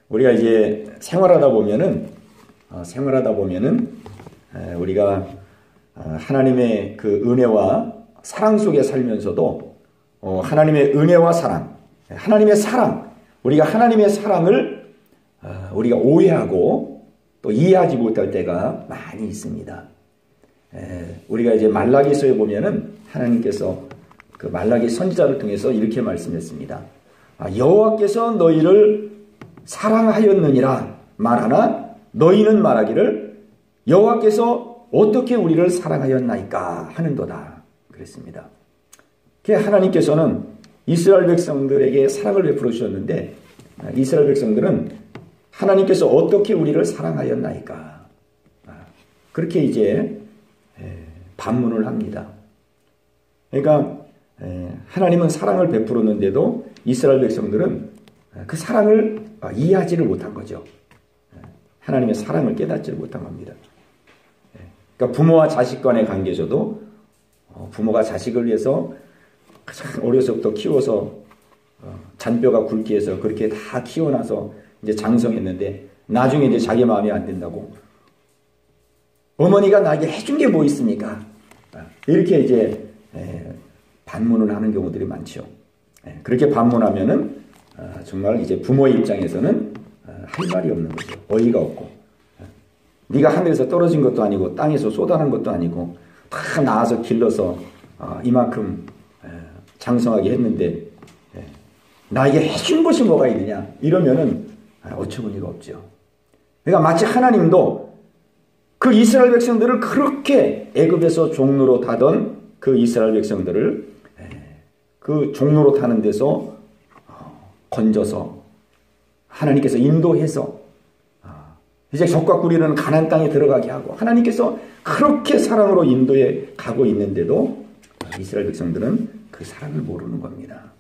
우리가 이제 생활하다 보면은 우리가 하나님의 그 은혜와 사랑 속에 살면서도 하나님의 은혜와 사랑, 하나님의 사랑, 우리가 하나님의 사랑을 우리가 오해하고 또 이해하지 못할 때가 많이 있습니다. 우리가 이제 말라기서에 보면은 하나님께서 그 말라기 선지자를 통해서 이렇게 말씀했습니다. 여호와께서 너희를 사랑하였느니라 말하나 너희는 말하기를 여호와께서 어떻게 우리를 사랑하였나이까 하는도다 그랬습니다. 하나님께서는 이스라엘 백성들에게 사랑을 베풀어 주셨는데 이스라엘 백성들은 하나님께서 어떻게 우리를 사랑하였나이까 그렇게 이제 반문을 합니다. 그러니까 하나님은 사랑을 베풀었는데도 이스라엘 백성들은 그 사랑을 이해하지를 못한 거죠. 하나님의 사랑을 깨닫지를 못한 겁니다. 그러니까 부모와 자식 간의 관계에서도 부모가 자식을 위해서 가장 어려서부터 키워서 잔뼈가 굵게 해서 그렇게 다 키워놔서 이제 장성했는데 나중에 이제 자기 마음이 안 된다고 어머니가 나에게 해준 게 뭐 있습니까? 이렇게 이제 반문을 하는 경우들이 많죠. 그렇게 반문하면은 정말 이제 부모의 입장에서는 할 말이 없는 거죠. 어이가 없고 네가 하늘에서 떨어진 것도 아니고 땅에서 쏟아난 것도 아니고 다 낳아서 길러서 이만큼 장성하게 했는데 나에게 해준 것이 뭐가 있느냐 이러면은 어처구니가 없죠. 그러니까 마치 하나님도 그 이스라엘 백성들을 그렇게 애굽에서 종로로 타던 그 이스라엘 백성들을 그 종로로 타는 데서 건져서 하나님께서 인도해서 이제 적과 꿀이는 가나안 땅에 들어가게 하고 하나님께서 그렇게 사랑으로 인도해 가고 있는데도 이스라엘 백성들은 그 사랑을 모르는 겁니다.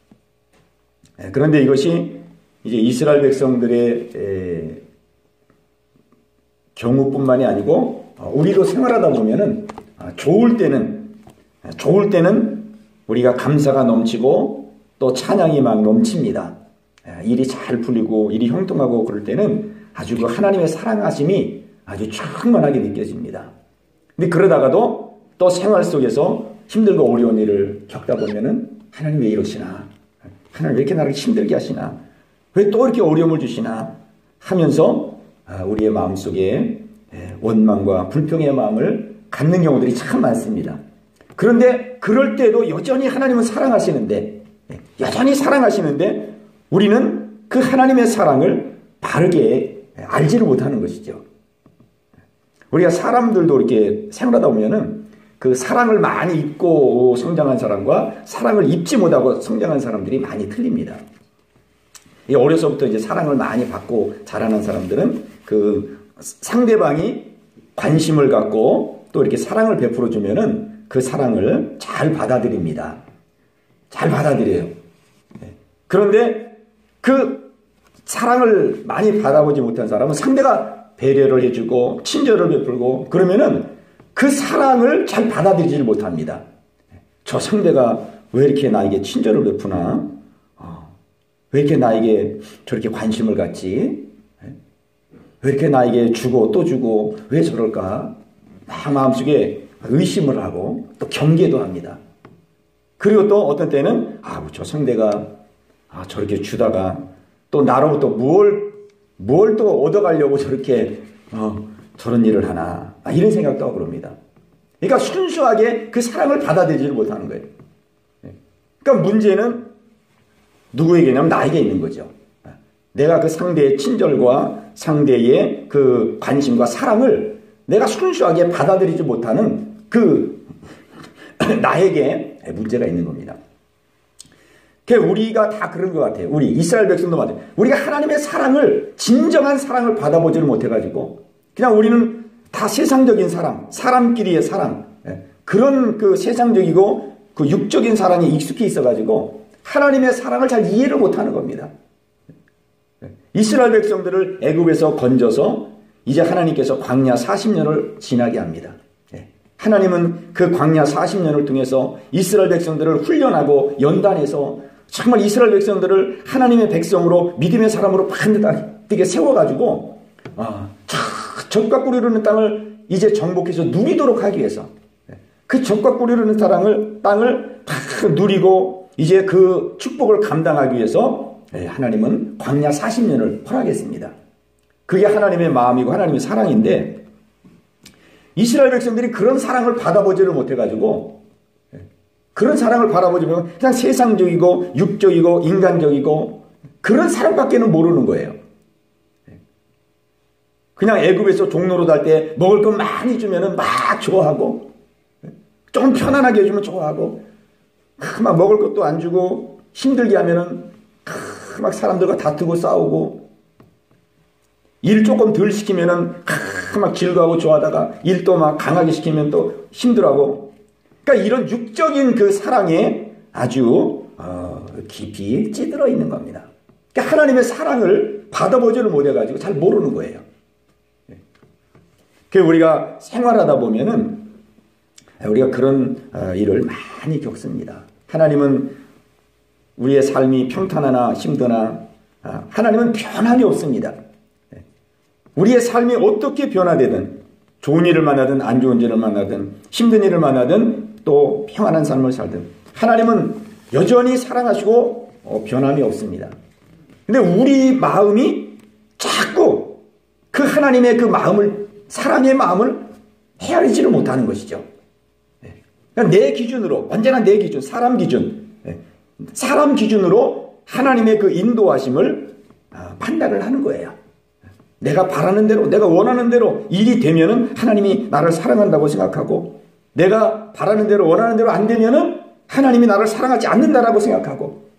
그런데 이것이 이제 이스라엘 백성들의 경우뿐만이 아니고 우리도 생활하다 보면은 좋을 때는 우리가 감사가 넘치고 또 찬양이 막 넘칩니다. 일이 잘 풀리고 일이 형통하고 그럴 때는 아주 그 하나님의 사랑하심이 아주 충만하게 느껴집니다. 근데 그러다가도 또 생활 속에서 힘들고 어려운 일을 겪다 보면은 하나님 왜 이러시나? 하나님 왜 이렇게 나를 힘들게 하시나? 왜 또 이렇게 어려움을 주시나? 하면서 우리의 마음속에 원망과 불평의 마음을 갖는 경우들이 참 많습니다. 그런데 그럴 때도 여전히 하나님은 사랑하시는데 우리는 그 하나님의 사랑을 바르게 알지를 못하는 것이죠. 우리가 사람들도 이렇게 생활하다 보면은 그 사랑을 많이 입고 성장한 사람과 사랑을 입지 못하고 성장한 사람들이 많이 틀립니다. 어려서부터 이제 사랑을 많이 받고 자라는 사람들은 그 상대방이 관심을 갖고 또 이렇게 사랑을 베풀어 주면은 그 사랑을 잘 받아들입니다. 잘 받아들여요. 그런데 그 사랑을 많이 받아보지 못한 사람은 상대가 배려를 해주고 친절을 베풀고 그러면은 그 사랑을 잘 받아들이지 못합니다. 저 상대가 왜 이렇게 나에게 친절을 베푸나? 왜 이렇게 나에게 저렇게 관심을 갖지? 왜 이렇게 나에게 주고 또 주고 왜 저럴까? 막 마음속에 의심을 하고 또 경계도 합니다. 그리고 또 어떤 때는 저 상대가 저렇게 주다가 또 나로부터 뭘 또 얻어가려고 저렇게 저런 일을 하나 이런 생각도 하고 그럽니다. 그러니까 순수하게 그 사랑을 받아들이지 못하는 거예요. 그러니까 문제는 누구에게냐면 나에게 있는 거죠. 내가 그 상대의 친절과 상대의 그 관심과 사랑을 내가 순수하게 받아들이지 못하는 그 나에게 문제가 있는 겁니다. 우리가 다 그런 것 같아요. 우리 이스라엘 백성도 맞아요. 우리가 하나님의 사랑을 진정한 사랑을 받아보지를 못해가지고 그냥 우리는 다 세상적인 사랑, 사람끼리의 사랑 그런 그 세상적이고 그 육적인 사랑에 익숙해 있어가지고 하나님의 사랑을 잘 이해를 못하는 겁니다. 이스라엘 백성들을 애굽에서 건져서 이제 하나님께서 광야 40년을 지나게 합니다. 하나님은 그 광야 40년을 통해서 이스라엘 백성들을 훈련하고 연단해서 정말 이스라엘 백성들을 하나님의 백성으로 믿음의 사람으로 반드게 세워가지고 젖과 꿀이 흐르는 땅을 이제 정복해서 누리도록 하기 위해서 그 젖과 꿀이 흐르는 땅을 다 누리고 이제 그 축복을 감당하기 위해서 하나님은 광야 40년을 허락했습니다. 그게 하나님의 마음이고 하나님의 사랑인데 이스라엘 백성들이 그런 사랑을 받아보지를 못해가지고 그런 사랑을 바라보지면 그냥 세상적이고 육적이고 인간적이고 그런 사랑밖에는 모르는 거예요. 그냥 애굽에서 종로로 달 때 먹을 것 많이 주면은 막 좋아하고 좀 편안하게 해주면 좋아하고 막 먹을 것도 안 주고 힘들게 하면은 막 사람들과 다투고 싸우고 일 조금 덜 시키면은 막 즐거워하고 좋아하다가 일도 막 강하게 시키면 또 힘들어하고 그러니까 이런 육적인 그 사랑에 아주 깊이 찌들어 있는 겁니다. 그러니까 하나님의 사랑을 받아보지를 못해가지고 잘 모르는 거예요. 그래서 우리가 생활하다 보면은 우리가 그런 일을 많이 겪습니다. 하나님은 우리의 삶이 평탄하나 힘드나 하나님은 변함이 없습니다. 우리의 삶이 어떻게 변화되든 좋은 일을 만나든 안 좋은 일을 만나든 힘든 일을 만나든 또 평안한 삶을 살든 하나님은 여전히 사랑하시고 변함이 없습니다. 근데 우리 마음이 자꾸 그 하나님의 그 마음을 사랑의 마음을 헤아리지를 못하는 것이죠. 그러니까 내 기준으로 언제나 내 기준 사람 기준으로 하나님의 그 인도하심을 판단을 하는 거예요. 내가 바라는 대로 내가 원하는 대로 일이 되면은 하나님이 나를 사랑한다고 생각하고 내가 바라는 대로 원하는 대로 안 되면은 하나님이 나를 사랑하지 않는다라고 생각하고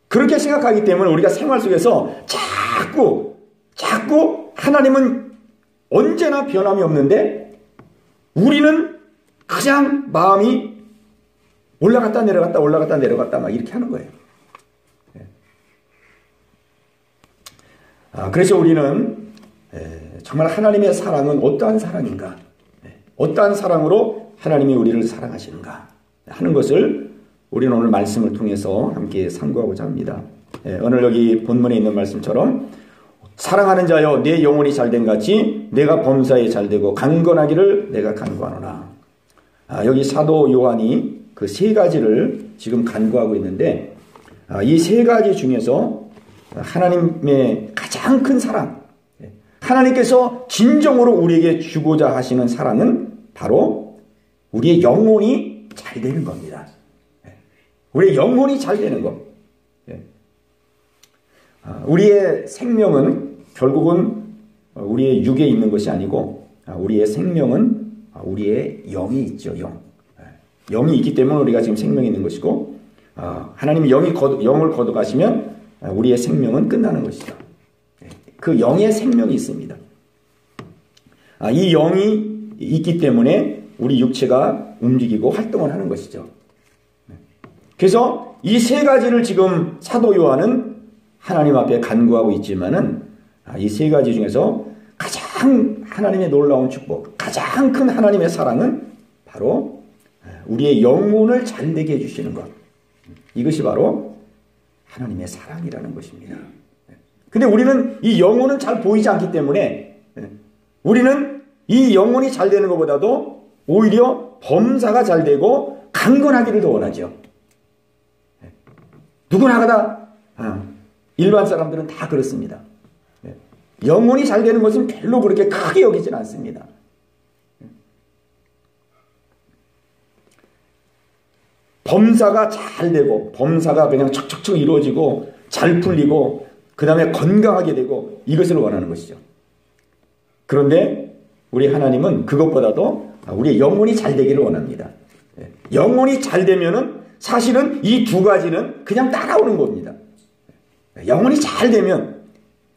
그렇게 생각하기 때문에 우리가 생활 속에서 자꾸 하나님은 언제나 변함이 없는데 우리는 그냥 마음이 올라갔다 내려갔다 막 이렇게 하는 거예요. 그래서 우리는 정말 하나님의 사랑은 어떠한 사랑인가? 어떠한 사랑으로 하나님이 우리를 사랑하시는가? 하는 것을 우리는 오늘 말씀을 통해서 함께 상고하고자 합니다. 오늘 여기 본문에 있는 말씀처럼 사랑하는 자여 내 영혼이 잘된 같이 내가 범사에 잘되고 강건하기를 내가 간구하노라. 여기 사도 요한이 그 세 가지를 지금 간구하고 있는데 이 세 가지 중에서 하나님의 가장 큰 사랑, 하나님께서 진정으로 우리에게 주고자 하시는 사랑은 바로 우리의 영혼이 잘 되는 겁니다. 우리의 영혼이 잘 되는 것. 우리의 생명은 결국은 우리의 육에 있는 것이 아니고 우리의 생명은 우리의 영이 있죠. 영이 있기 때문에 우리가 지금 생명이 있는 것이고 하나님이 영을 거둬가시면 우리의 생명은 끝나는 것이죠. 그 영의 생명이 있습니다. 이 영이 있기 때문에 우리 육체가 움직이고 활동을 하는 것이죠. 그래서 이 세 가지를 지금 사도 요한은 하나님 앞에 간구하고 있지만은 이 세 가지 중에서 가장 하나님의 놀라운 축복, 가장 큰 하나님의 사랑은 바로 우리의 영혼을 잘되게 해주시는 것. 이것이 바로 하나님의 사랑이라는 것입니다. 근데 우리는 이 영혼은 잘 보이지 않기 때문에 우리는 이 영혼이 잘 되는 것보다도 오히려 범사가 잘 되고 강건하기를 더 원하죠. 누구나 다 일반 사람들은 다 그렇습니다. 영혼이 잘 되는 것은 별로 그렇게 크게 여기진 않습니다. 범사가 잘 되고 범사가 그냥 척척척 이루어지고 잘 풀리고 그 다음에 건강하게 되고 이것을 원하는 것이죠. 그런데 우리 하나님은 그것보다도 우리의 영혼이 잘 되기를 원합니다. 영혼이 잘 되면은 사실은 이 두 가지는 그냥 따라오는 겁니다. 영혼이 잘 되면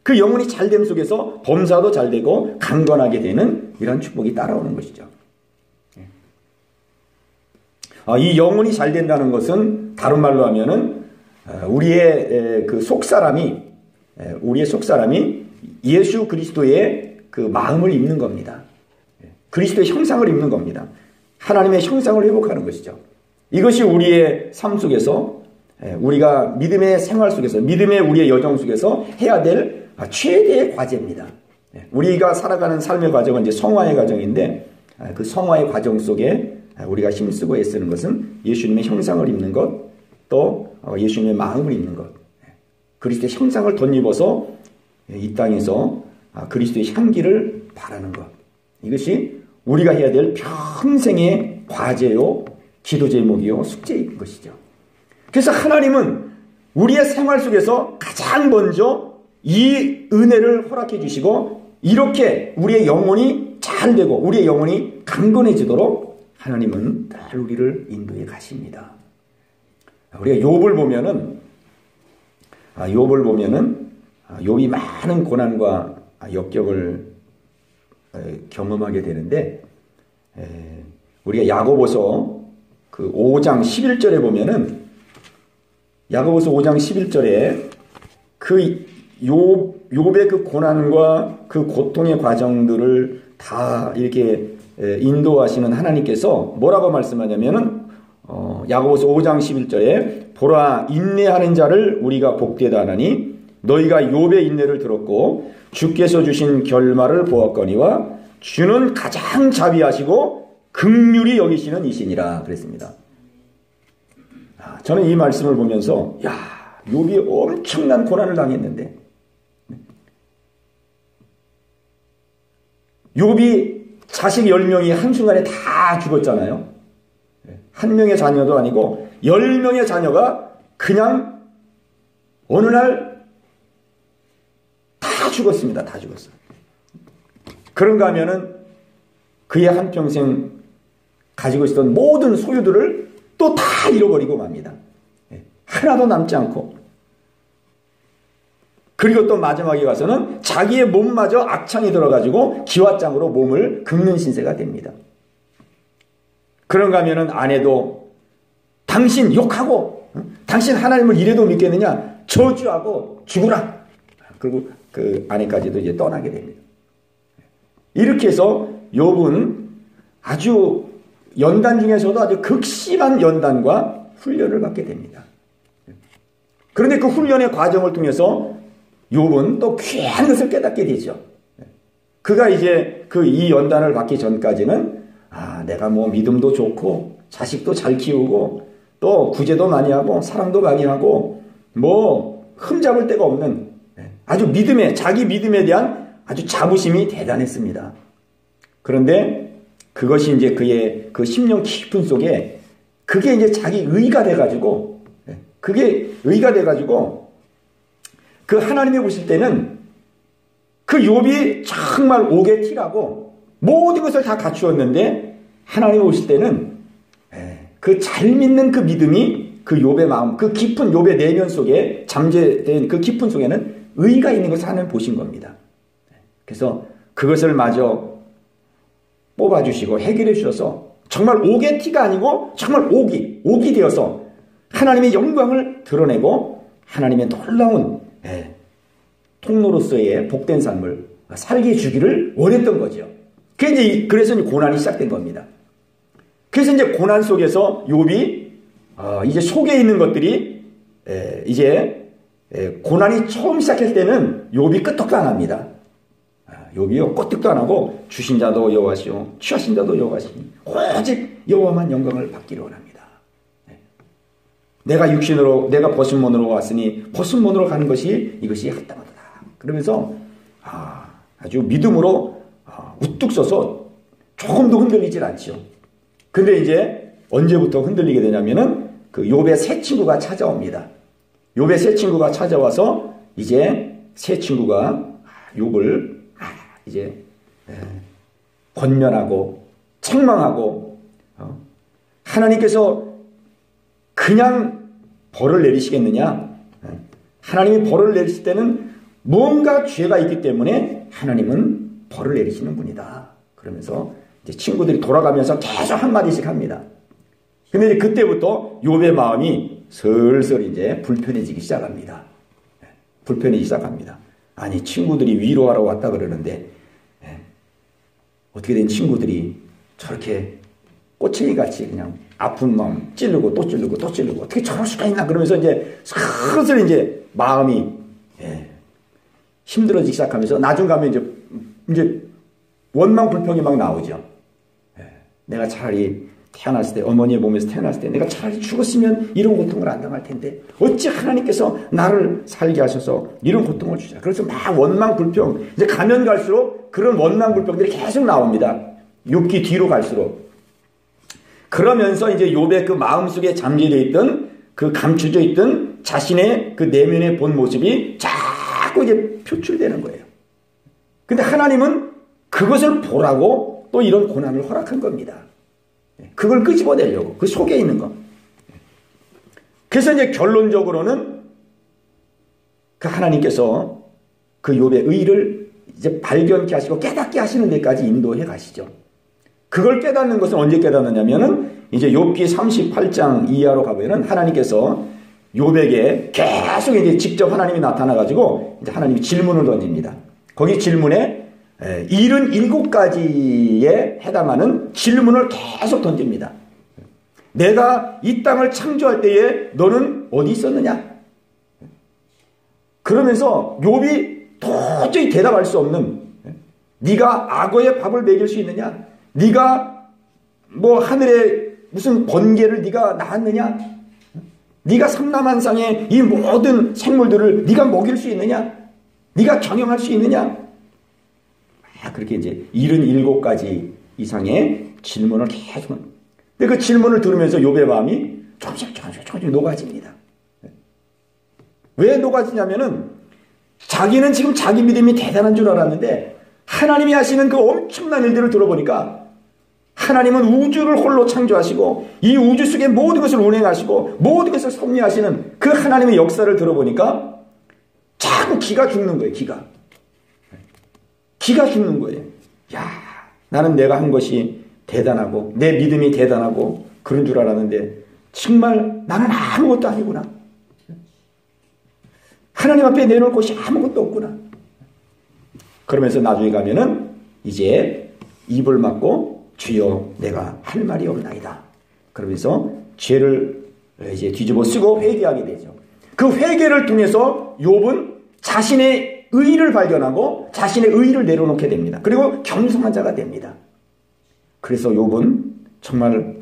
그 영혼이 잘됨 속에서 범사도 잘 되고 강건하게 되는 이런 축복이 따라오는 것이죠. 이 영혼이 잘 된다는 것은 다른 말로 하면은 우리의 그 속사람이 예수 그리스도의 그 마음을 입는 겁니다. 그리스도의 형상을 입는 겁니다. 하나님의 형상을 회복하는 것이죠. 이것이 우리의 삶 속에서 우리가 믿음의 생활 속에서, 믿음의 우리의 여정 속에서 해야 될 최대의 과제입니다. 우리가 살아가는 삶의 과정은 이제 성화의 과정인데, 그 성화의 과정 속에 우리가 힘쓰고 애쓰는 것은 예수님의 형상을 입는 것, 또 예수님의 마음을 입는 것, 그리스도의 형상을 덧입어서 이 땅에서 그리스도의 향기를 바라는 것, 이것이 우리가 해야 될 평생의 과제요, 기도 제목이요, 숙제인 것이죠. 그래서 하나님은 우리의 생활 속에서 가장 먼저 이 은혜를 허락해 주시고, 이렇게 우리의 영혼이 잘 되고 우리의 영혼이 강건해지도록 하나님은 늘 우리를 인도해 가십니다. 우리가 욥을 보면은 욥이 많은 고난과 역경을 경험하게 되는데, 우리가 야고보서 그 5장 11절에 보면은, 야고보서 5장 11절에 그 욥의 그 고난과 그 고통의 과정들을 다 이렇게 인도하시는 하나님께서 뭐라고 말씀하냐면은, 야고보서 5장 11절에 보라, 인내하는 자를 우리가 복되다 하나니 너희가 욥의 인내를 들었고 주께서 주신 결말을 보았거니와 주는 가장 자비하시고 긍휼히 여기시는 이시니라 그랬습니다. 저는 이 말씀을 보면서 욥이 엄청난 고난을 당했는데, 욥이 자식 10명이 한순간에 다 죽었잖아요. 한 명의 자녀도 아니고 10명의 자녀가 그냥 어느 날 다 죽었습니다. 다 죽었어요. 그런가 하면은 그의 한평생 가지고 있었던 모든 소유들을 또 다 잃어버리고 맙니다. 하나도 남지 않고. 그리고 또 마지막에 가서는 자기의 몸마저 악창이 들어가지고 기왓장으로 몸을 긁는 신세가 됩니다. 그런가 하면은 아내도 당신 욕하고 당신 하나님을 이래도 믿겠느냐, 저주하고 죽으라. 그리고 그 아내까지도 이제 떠나게 됩니다. 이렇게 해서 욥은 아주 연단 중에서도 아주 극심한 연단과 훈련을 받게 됩니다. 그런데 그 훈련의 과정을 통해서 욥은 또 귀한 것을 깨닫게 되죠. 그가 이제 이 연단을 받기 전까지는 내가 뭐 믿음도 좋고 자식도 잘 키우고 또 구제도 많이 하고 사랑도 많이 하고 뭐 흠잡을 데가 없는 아주 자기 믿음에 대한 아주 자부심이 대단했습니다. 그런데 그것이 이제 그의 그 심령 깊은 속에 그게 이제 자기 의가 돼가지고, 그 하나님이 보실 때는 그 욥이 정말 오게티라고 모든 것을 다 갖추었는데, 하나님이 보실 때는 그 잘 믿는 그 믿음이 그 욥의 마음, 그 깊은 욥의 내면 속에 잠재된 그 깊은 속에는 의가 있는 것을 하나님 보신 겁니다. 그래서 그것을 마저 뽑아주시고 해결해 주셔서 정말 오게티가 아니고 정말 옥이 되어서 하나님의 영광을 드러내고 하나님의 놀라운 통로로서의 복된 삶을 살게 해주기를 원했던 거죠. 그래서 이제 고난이 시작된 겁니다. 그래서 이제 고난 속에서 욥이 이제 속에 있는 것들이 이제 고난이 처음 시작할 때는 욥이 끄떡도 안 합니다. 욥이요 끄떡도 안 하고 주신 자도 여호와시오 취하신 자도 여호와시니 오직 여호와만 영광을 받기를 원합니다. 내가 벗은문으로 왔으니 벗은문으로 가는 것이 이것이 합당하다. 그러면서 아주 믿음으로 우뚝 서서 조금도 흔들리질 않죠. 근데 이제 언제부터 흔들리게 되냐면은 그 욥의 새 친구가 찾아옵니다. 욥의 새 친구가 찾아와서 이제 새 친구가 욥을 이제 권면하고 책망하고 하나님께서 그냥 벌을 내리시겠느냐? 하나님이 벌을 내리실 때는 뭔가 죄가 있기 때문에 하나님은 벌을 내리시는 분이다. 그러면서 이제 친구들이 돌아가면서 계속 한마디씩 합니다. 근데 이제 그때부터 욥의 마음이 슬슬 이제 불편해지기 시작합니다. 아니, 친구들이 위로하러 왔다 그러는데, 어떻게 된 친구들이 저렇게 꼬챙이 같이 그냥 아픈 마음 찌르고 또 찌르고 또 찌르고 어떻게 저럴 수가 있나 그러면서 이제 슬슬 이제 마음이 힘들어지기 시작하면서 나중 가면 이제 원망 불평이 막 나오죠. 내가 차라리 태어났을 때 어머니의 몸에서 태어났을 때 내가 차라리 죽었으면 이런 고통을 안 당할 텐데 어찌 하나님께서 나를 살게 하셔서 이런 고통을 주자. 그래서 막 원망 불평 이제 가면 갈수록 그런 원망 불평들이 계속 나옵니다. 욥기 뒤로 갈수록. 그러면서 이제 욥의 그 마음속에 잠재되어 있던 그 감추져 있던 자신의 그 내면의 본 모습이 자꾸 이제 표출되는 거예요. 근데 하나님은 그것을 보라고 또 이런 고난을 허락한 겁니다. 그걸 끄집어내려고 그 속에 있는 거. 그래서 이제 결론적으로는 그 하나님께서 그 욥의 의를 이제 발견케 하시고 깨닫게 하시는 데까지 인도해 가시죠. 그걸 깨닫는 것은 언제 깨닫느냐면은 이제 욥기 38장 이하로 가보면은 하나님께서 욥에게 계속 이제 직접 하나님이 나타나 가지고 이제 하나님이 질문을 던집니다. 거기 질문에 77가지에 해당하는 질문을 계속 던집니다. 내가 이 땅을 창조할 때에 너는 어디 있었느냐? 그러면서 욥이 도저히 대답할 수 없는, 네가 악어의 밥을 먹일 수 있느냐? 네가 뭐 하늘에 무슨 번개를 네가 낳았느냐? 네가 삼라만상의 이 모든 생물들을 네가 먹일 수 있느냐? 네가 경영할 수 있느냐? 그렇게 이제 77가지 이상의 질문을 계속. 근데 그 질문을 들으면서 욥의 마음이 조금씩 녹아집니다. 왜 녹아지냐면은 자기는 지금 자기 믿음이 대단한 줄 알았는데 하나님이 하시는 그 엄청난 일들을 들어보니까 하나님은 우주를 홀로 창조하시고 이 우주 속의 모든 것을 운행하시고 모든 것을 섭리하시는 그 하나님의 역사를 들어보니까 자꾸 기가 죽는 거예요. 기가 죽는 거예요. 야, 나는 내가 한 것이 대단하고 내 믿음이 대단하고 그런 줄 알았는데 정말 나는 아무것도 아니구나. 하나님 앞에 내놓을 것이 아무것도 없구나. 그러면서 나중에 가면은 이제 입을 막고 주여 내가 할 말이 없나이다. 그러면서 죄를 이제 뒤집어 쓰고 회개하게 되죠. 그 회개를 통해서 욥은 자신의 의를 발견하고 자신의 의를 내려놓게 됩니다. 그리고 겸손한 자가 됩니다. 그래서 욥은 정말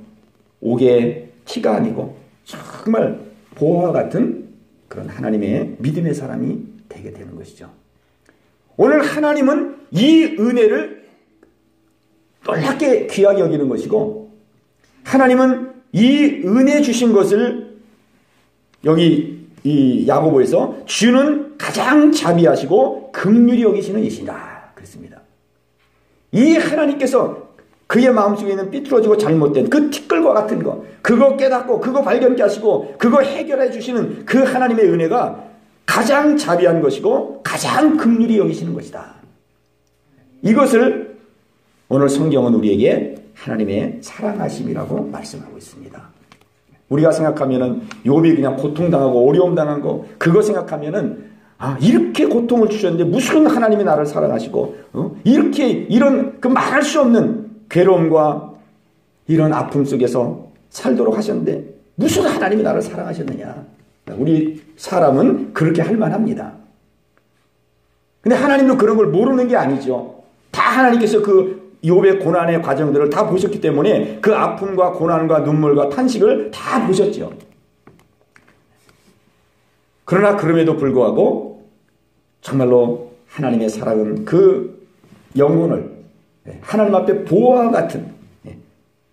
옥의 티가 아니고 정말 보화와 같은 그런 하나님의 믿음의 사람이 되게 되는 것이죠. 오늘 하나님은 이 은혜를 놀랍게 귀하게 여기는 것이고 하나님은 이 은혜 주신 것을 여기 이 야고보에서 주는 가장 자비하시고 긍휼히 여기시는 이시다 그랬습니다. 이 하나님께서 그의 마음속에 있는 삐뚤어지고 잘못된 그 티끌과 같은 거 그거 깨닫고 그거 발견케 하시고 그거 해결해 주시는 그 하나님의 은혜가 가장 자비한 것이고 가장 긍휼히 여기시는 것이다. 이것을 오늘 성경은 우리에게 하나님의 사랑하심이라고 말씀하고 있습니다. 우리가 생각하면은 욥이 그냥 고통당하고 어려움 당한 거 그거 생각하면은 이렇게 고통을 주셨는데 무슨 하나님이 나를 사랑하시고 이렇게 이런 그 말할 수 없는 괴로움과 이런 아픔 속에서 살도록 하셨는데 무슨 하나님이 나를 사랑하셨느냐. 우리 사람은 그렇게 할 만합니다. 근데 하나님도 그런 걸 모르는 게 아니죠. 다 하나님께서 그 욥의 고난의 과정들을 다 보셨기 때문에 그 아픔과 고난과 눈물과 탄식을 다 보셨죠. 그러나 그럼에도 불구하고 정말로 하나님의 사랑은 그 영혼을 하나님 앞에 보화와 같은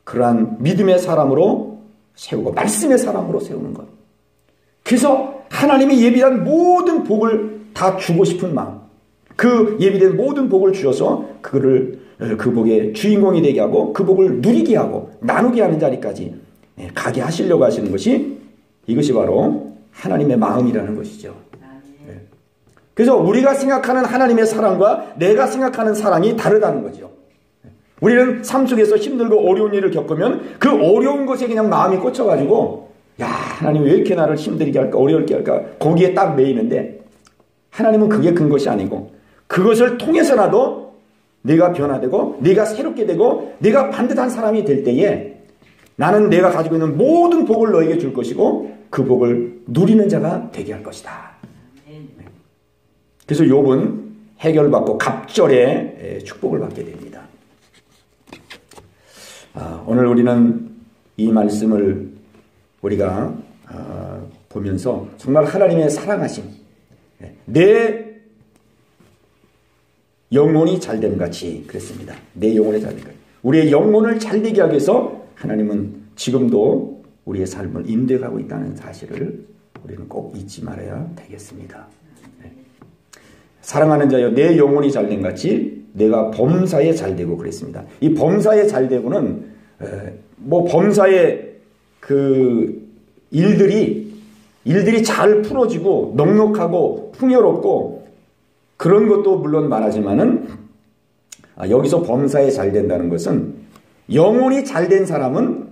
그러한 믿음의 사람으로 세우고 말씀의 사람으로 세우는 것. 그래서 하나님이 예비한 모든 복을 다 주고 싶은 마음, 그 예비된 모든 복을 주셔서 그거를 그 복의 주인공이 되게 하고 그 복을 누리게 하고 나누게 하는 자리까지 가게 하시려고 하시는 것이 이것이 바로 하나님의 마음이라는 것이죠. 그래서 우리가 생각하는 하나님의 사랑과 내가 생각하는 사랑이 다르다는 거죠. 우리는 삶 속에서 힘들고 어려운 일을 겪으면 그 어려운 것에 그냥 마음이 꽂혀가지고 야, 하나님 왜 이렇게 나를 힘들게 할까 어렵게 할까 거기에 딱 매이는데 하나님은 그게 큰 것이 아니고 그것을 통해서라도 네가 변화되고 네가 새롭게 되고 네가 반듯한 사람이 될 때에 나는 내가 가지고 있는 모든 복을 너에게 줄 것이고 그 복을 누리는 자가 되게 할 것이다. 그래서 욥은 해결받고 갑절의 축복을 받게 됩니다. 오늘 우리는 이 말씀을 우리가 보면서 정말 하나님의 사랑하심, 내 영혼이 잘됨 같이 그랬습니다. 내 영혼이 잘됨 같이. 우리의 영혼을 잘되게 하기 위해서 하나님은 지금도 우리의 삶을 인도해가고 있다는 사실을 우리는 꼭 잊지 말아야 되겠습니다. 사랑하는 자여, 내 영혼이 잘됨 같이 내가 범사에 잘되고 그랬습니다. 이 범사에 잘되고는 범사의 그 일들이 잘 풀어지고 넉넉하고 풍요롭고 그런 것도 물론 말하지만은 여기서 범사에 잘된다는 것은 영혼이 잘된 사람은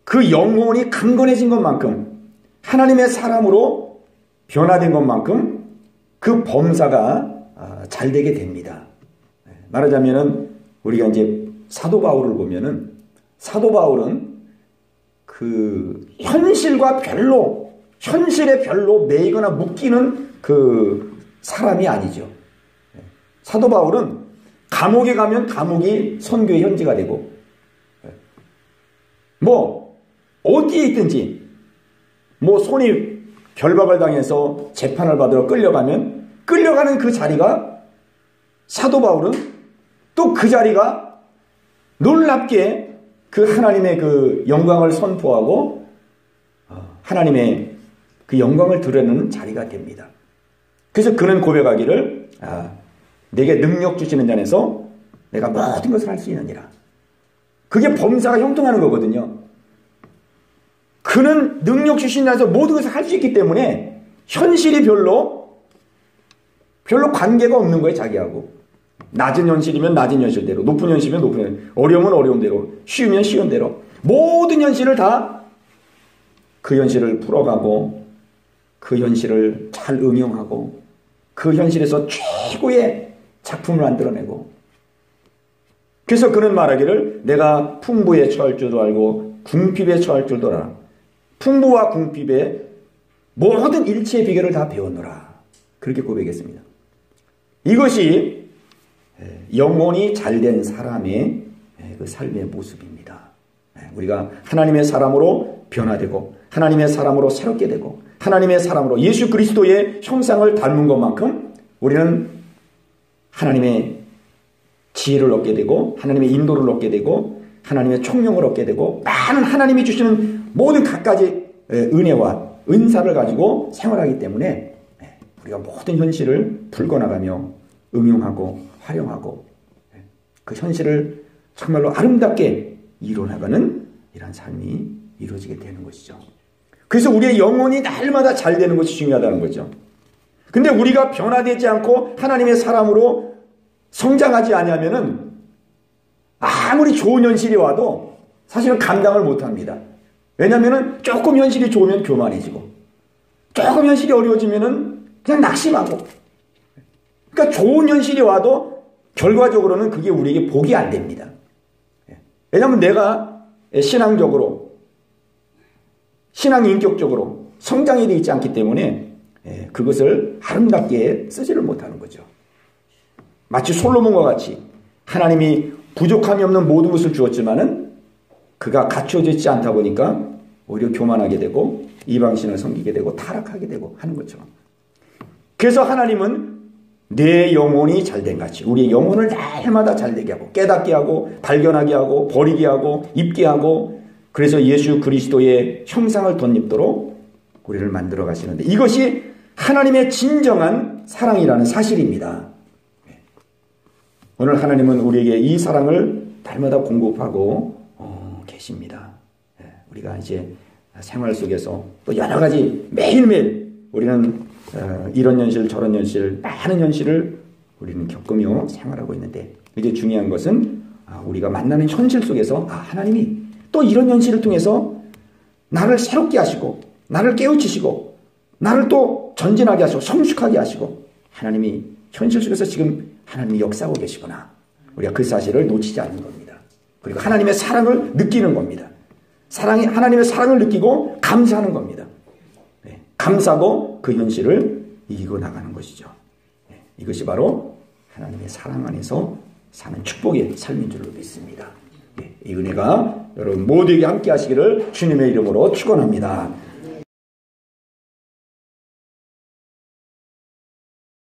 그 영혼이 강건해진 것만큼 하나님의 사람으로 변화된 것만큼 그 범사가 잘되게 됩니다. 말하자면은 우리가 이제 사도 바울을 보면은 사도 바울은 그 현실에 별로 매이거나 묶이는 그 사람이 아니죠. 사도 바울은 감옥에 가면 감옥이 선교의 현지가 되고 어디에 있든지 손이 결박을 당해서 재판을 받으러 끌려가면 끌려가는 그 자리가 사도 바울은 또 그 자리가 놀랍게 그 하나님의 그 영광을 선포하고 하나님의 그 영광을 드러내는 자리가 됩니다. 그래서 그는 고백하기를 내게 능력 주시는 자에서 내가 모든 것을 할 수 있느니라. 그게 범사가 형통하는 거거든요. 그는 능력 주시는 자에서 모든 것을 할 수 있기 때문에 현실이 별로 관계가 없는 거예요. 자기하고. 낮은 현실이면 낮은 현실대로, 높은 현실이면 높은 현실, 어려우면 어려운 대로, 쉬우면 쉬운 대로 모든 현실을 다 그 현실을 풀어가고 그 현실을 잘 응용하고 그 현실에서 최고의 작품을 만들어내고 그래서 그는 말하기를 내가 풍부에 처할 줄도 알고 궁핍에 처할 줄도 알아. 풍부와 궁핍의 모든 일체의 비결을 다 배웠노라. 그렇게 고백했습니다. 이것이 영혼이 잘된 사람의 그 삶의 모습입니다. 우리가 하나님의 사람으로 변화되고 하나님의 사람으로 새롭게 되고 하나님의 사람으로 예수 그리스도의 형상을 닮은 것만큼 우리는 하나님의 지혜를 얻게 되고 하나님의 인도를 얻게 되고 하나님의 총명을 얻게 되고 많은 하나님이 주시는 모든 갖가지 은혜와 은사를 가지고 생활하기 때문에 우리가 모든 현실을 풀어나가며 응용하고 활용하고 그 현실을 정말로 아름답게 이뤄나가는 이런 삶이 이루어지게 되는 것이죠. 그래서 우리의 영혼이 날마다 잘 되는 것이 중요하다는 거죠. 근데 우리가 변화되지 않고 하나님의 사람으로 성장하지 않으면은 아무리 좋은 현실이 와도 사실은 감당을 못합니다. 왜냐하면 조금 현실이 좋으면 교만해지고 조금 현실이 어려워지면은 그냥 낙심하고 그러니까 좋은 현실이 와도 결과적으로는 그게 우리에게 복이 안 됩니다. 왜냐하면 내가 신앙적으로 신앙인격적으로 성장이 되어 있지 않기 때문에 그것을 아름답게 쓰지를 못하는 거죠. 마치 솔로몬과 같이 하나님이 부족함이 없는 모든 것을 주었지만은 그가 갖춰져 있지 않다 보니까 오히려 교만하게 되고 이방신을 섬기게 되고 타락하게 되고 하는 것처럼. 그래서 하나님은 내 영혼이 잘된 같이 우리의 영혼을 날마다 잘되게 하고 깨닫게 하고 발견하게 하고 버리게 하고 입게 하고 그래서 예수 그리스도의 형상을 덧입도록 우리를 만들어 가시는데 이것이 하나님의 진정한 사랑이라는 사실입니다. 오늘 하나님은 우리에게 이 사랑을 날마다 공급하고 계십니다. 우리가 이제 생활 속에서 또 여러 가지 매일매일 우리는 이런 현실 저런 현실 많은 현실을 우리는 겪으며 생활하고 있는데 이제 중요한 것은 우리가 만나는 현실 속에서 하나님이 또 이런 현실을 통해서 나를 새롭게 하시고 나를 깨우치시고 나를 또 전진하게 하시고 성숙하게 하시고 하나님이 현실 속에서 지금 하나님이 역사하고 계시구나. 우리가 그 사실을 놓치지 않는 겁니다. 그리고 하나님의 사랑을 느끼는 겁니다. 하나님의 사랑을 느끼고 감사하는 겁니다. 감사하고 그 현실을 이기고 나가는 것이죠. 이것이 바로 하나님의 사랑 안에서 사는 축복의 삶인 줄로 믿습니다. 이 은혜가 여러분 모두에게 함께 하시기를 주님의 이름으로 축원합니다.